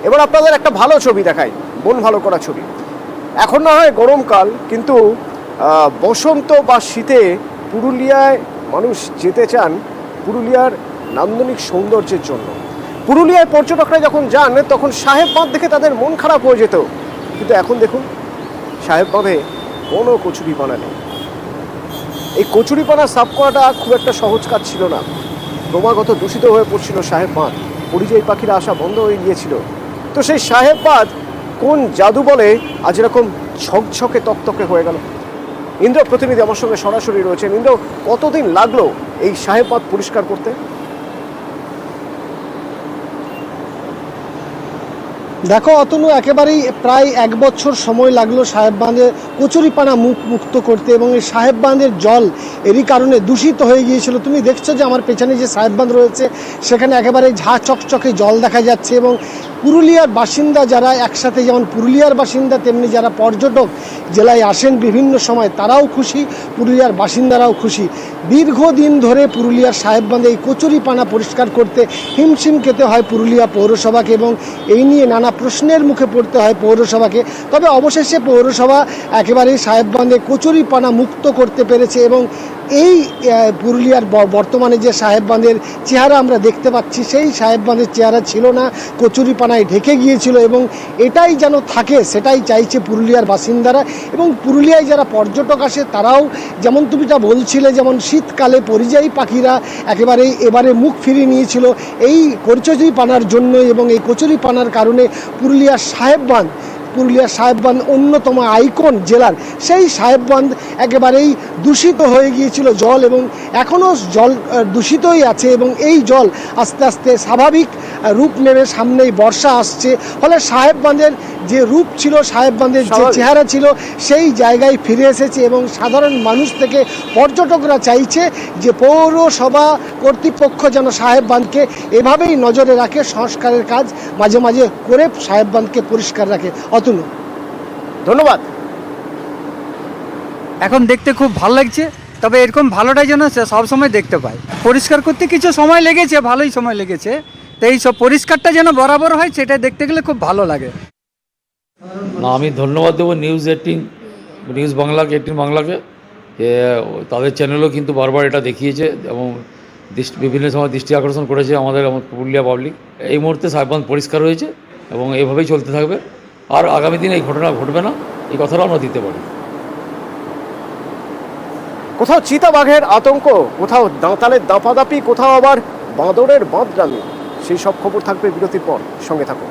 এবার আপনাদের একটা ভালো ছবি দেখাই, মন ভালো করা ছবি। এখন না হয় গরমকাল, কিন্তু বসন্ত বা শীতে পুরুলিয়ায় মানুষ যেতে চান পুরুলিয়ার নান্দনিক সৌন্দর্যের জন্য। পুরুলিয়ায় পর্যটকরা যখন যান তখন সাহেব বাঁধ দেখে তাদের মন খারাপ হয়ে যেত, কিন্তু এখন দেখুন সাহেব বাঁধে কোনো কচুরিপানা নেই। এই কচুরিপানা সাফ করাটা খুব একটা সহজ কাজ ছিল না। ক্রমাগত দূষিত হয়ে পড়ছিল সাহেব বাঁধ, পরিযায়ী পাখিরা আসা বন্ধ হয়ে গিয়েছিল। তো সেই সাহেব বাঁধ কোন জাদু বলে আজ এরকম ঝকঝকে তকতকে হয়ে গেল? ইন্দ্র প্রতিনিধি আমার সঙ্গে সরাসরি রয়েছেন। ইন্দ্র, কতদিন লাগলো এই সাহেব বাঁধ পরিষ্কার করতে? দেখো অতনু, একেবারেই প্রায় 1 বছর সময় লাগলো সাহেব বাঁধে কচুরিপানা মুক্ত করতে, এবং এই সাহেব বাঁধের জল এরই কারণে দূষিত হয়ে গিয়েছিল। তুমি দেখছো যে আমার পেছনে যে সাহেব বাঁধ রয়েছে সেখানে একেবারে ঝা চকচকে জল দেখা যাচ্ছে, এবং পুরুলিয়ার বাসিন্দা যারা একসাথে, যেমন পুরুলিয়ার বাসিন্দা তেমনি যারা পর্যটক জেলায় আসেন বিভিন্ন সময়, তারাও খুশি, পুরুলিয়ার বাসিন্দারাও খুশি। দীর্ঘদিন ধরে পুরুলিয়ার সাহেব বাঁধে এই কচুরিপানা পরিষ্কার করতে হিমশিম খেতে হয় পুরুলিয়া পৌরসভাকে, এবং এই নিয়ে নানা প্রশ্নের মুখে পড়তে হয় পৌরসভাকে। তবে অবশেষে পৌরসভা একেবারেই সাহেব বাঁধে কচুরিপানা মুক্ত করতে পেরেছে, এবং এই পুরুলিয়ার বর্তমানে যে সাহেব বাঁধের চেহারা আমরা দেখতে পাচ্ছি, সেই সাহেব বাঁধের চেহারা ছিল না, কচুরিপানায় ঢেকে গিয়েছিল, এবং এটাই যেন থাকে সেটাই চাইছে পুরুলিয়ার বাসিন্দারা। এবং পুরুলিয়ায় যারা পর্যটক আসে তারাও, যেমন তুমি তা বলছিলে, যেমন শীতকালে পরিযায়ী পাখিরা একেবারেই এবারে মুখ ফিরিয়ে নিয়েছিল এই কচুরিপানার জন্য, এবং এই কচুরিপানার কারণে পুরুলিয়ার সাহেব বাঁধ অন্যতম আইকন জেলার সেই সাহেব বাঁধ একেবারেই দূষিত হয়ে গিয়েছিল জল, এবং এখনও জল দূষিতই আছে, এবং এই জল আস্তে আস্তে স্বাভাবিক রূপ নেবে। সামনেই বর্ষা আসছে, ফলে সাহেব বাঁধের যে রূপ ছিল, সাহেব বাঁধের যে চেহারা ছিল, সেই জায়গায় ফিরে এসেছে। এবং সাধারণ মানুষ থেকে পর্যটকরা চাইছে যে পৌরসভা কর্তৃপক্ষ যেন সাহেব বাঁধকে এভাবেই নজরে রাখে, সংস্কারের কাজ মাঝে মাঝে করে সাহেব বাঁধকে পরিষ্কার রাখে। অতনু, ধন্যবাদ। এখন দেখতে খুব ভালো লাগছে, তবে এরকম ভালোটাই যেন সবসময় দেখতে পাই। পরিষ্কার করতে কিছু সময় লেগেছে, ভালোই সময় লেগেছে, তো এই সব পরিষ্কারটা যেন বরাবর হয় সেটা দেখতে গেলে খুব ভালো লাগে। না, আমি ধন্যবাদ দেবো নিউজ বাংলাকে, 18 বাংলাকে। তাদের চ্যানেলও কিন্তু বারবার এটা দেখিয়েছে, এবং বিভিন্ন সময় দৃষ্টি আকর্ষণ করেছে আমাদের পুরুলিয়া পাবলিক। এই মুহূর্তে সাহেব বাঁধ পরিষ্কার হয়েছে, এবং এভাবেই চলতে থাকবে। আর আগামী দিনে এই ঘটনা ঘটবে না, এই কথাটাও আমরা দিতে পারি। কোথাও চিতাবাঘের আতঙ্ক, কোথাও দাঁতালের দাপাদাপি, কোথাও আবার বাঁদরের বাঁধরামি, সেই সব খবর থাকবে বিরতির পর। সঙ্গে থাকুন।